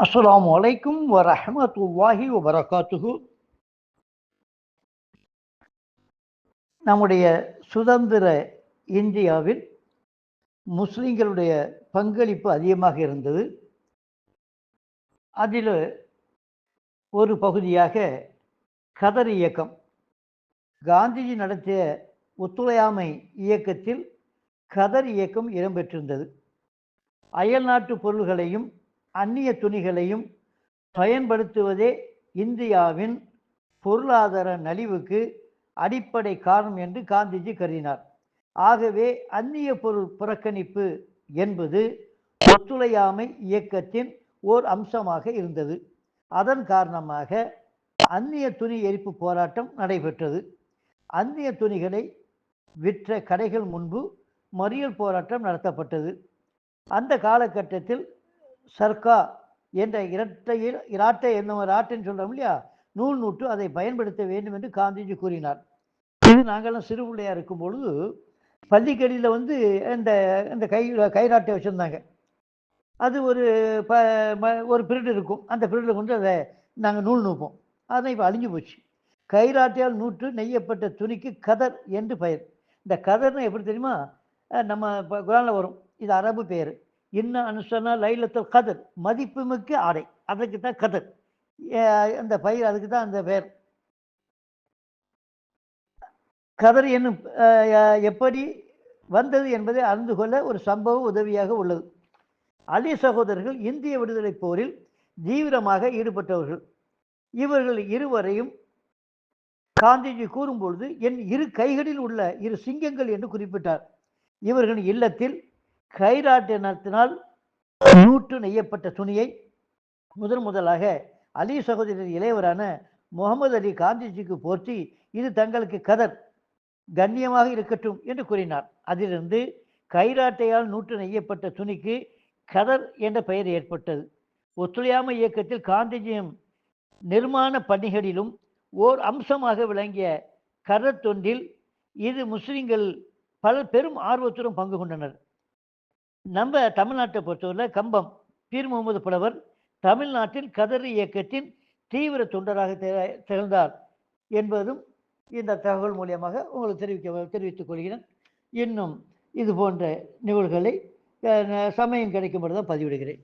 அஸ்ஸலாமு அலைக்கும் வரஹ்மத்துல்லாஹி வபரகாத்துஹு. நம்முடைய சுதந்திர இந்தியாவில் முஸ்லிம்களுடைய பங்களிப்பு அதிகமாக இருந்தது. அதில் ஒரு பகுதியாக கதர் இயக்கம், காந்திஜி நடத்திய ஒத்துழையாமை இயக்கத்தில் கதர் இயக்கம் இடம்பெற்றிருந்தது. அயல்நாட்டு பொருள்களையும் அந்நிய துணிகளையும் பயன்படுத்துவதே இந்தியாவின் பொருளாதார நலிவுக்கு அடிப்படை காரணம் என்று காந்திஜி கருதினார். ஆகவே அந்நிய பொருள் புறக்கணிப்பு என்பது ஒத்துழையாமை இயக்கத்தின் ஓர் அம்சமாக இருந்தது. அதன் காரணமாக அந்நிய துணி எரிப்பு போராட்டம் நடைபெற்றது. அந்நிய துணிகளை விற்ற கடைகள் முன்பு மறியல் போராட்டம் நடத்தப்பட்டது. அந்த காலகட்டத்தில் சர்க்கா என்ற இராட்டை ராட்டைன்னு சொல்கிறோம் இல்லையா, நூல் நூற்று அதை பயன்படுத்த வேண்டும் என்று காந்திஜி கூறினார். இது நாங்கள்லாம் சிறு பிள்ளையாக இருக்கும் பொழுது பள்ளிக்கடியில் இந்த இந்த கைராட்டை வச்சுருந்தாங்க. அது ஒரு பீரியட் இருக்கும். அந்த பீரியடில் அதை நாங்கள் நூல் நூப்போம். அதை இப்போ அழிஞ்சு போச்சு. கைராட்டையால் நூற்று நெய்யப்பட்ட துணிக்கு கதர் என்று பெயர். இந்த கதர்னா எப்படி தெரியுமா? நம்ம இப்போ குரானில் வரும், இது அரபு பெயர். இன்னும் அனுசனா லைலத்துல் கதர், மதிப்புமிக்க ஆடை, அதுக்கு தான் கதர். அந்த பயிர், அதுக்கு தான் அந்த பெயர். கதர் என்னும் எப்படி வந்தது என்பதை அறிந்து கொள்ள ஒரு சம்பவம் உதவியாக உள்ளது. அலி சகோதரர்கள் இந்திய விடுதலை போரில் தீவிரமாக ஈடுபட்டவர்கள். இவர்கள் இருவரையும் காந்திஜி கூறும்பொழுது என் இரு கைகளில் உள்ள இரு சிங்கங்கள் என்று குறிப்பிட்டார். இவர்களின் இல்லத்தில் கைராட்டினத்தினால் நூற்று நெய்யப்பட்ட துணியை முதலாக அலி சகோதரர் இளையவரான முகமது அலி காந்திஜிக்கு போர்த்தி, இது தங்களுக்கு கதர், கண்ணியமாக இருக்கட்டும் என்று கூறினார். அதிலிருந்து கைராட்டையால் நூற்று நெய்யப்பட்ட துணிக்கு கதர் என்ற பெயர் ஏற்பட்டது. ஒத்துழையாமை இயக்கத்தில் காந்திஜியும் நிர்மாண பணிகளிலும் ஓர் அம்சமாக விளங்கிய கதர் தொண்டில் இது முஸ்லிம்கள் பெரும் ஆர்வத்துடன் பங்கு கொண்டனர். நம்ம தமிழ்நாட்டை பொறுத்தவரை கம்பம் பீர் முகமது புலவர் தமிழ்நாட்டில் கதர் இயக்கத்தின் தீவிர தொண்டராக திகழ்ந்தார் என்பதும் இந்த தகவல் மூலியமாக உங்களுக்கு தெரிவித்துக் கொள்கிறேன். இன்னும் இது போன்ற நிகழ்வுகளை சமயம் கிடைக்கும் பொழுது தான் பதிவிடுகிறேன்.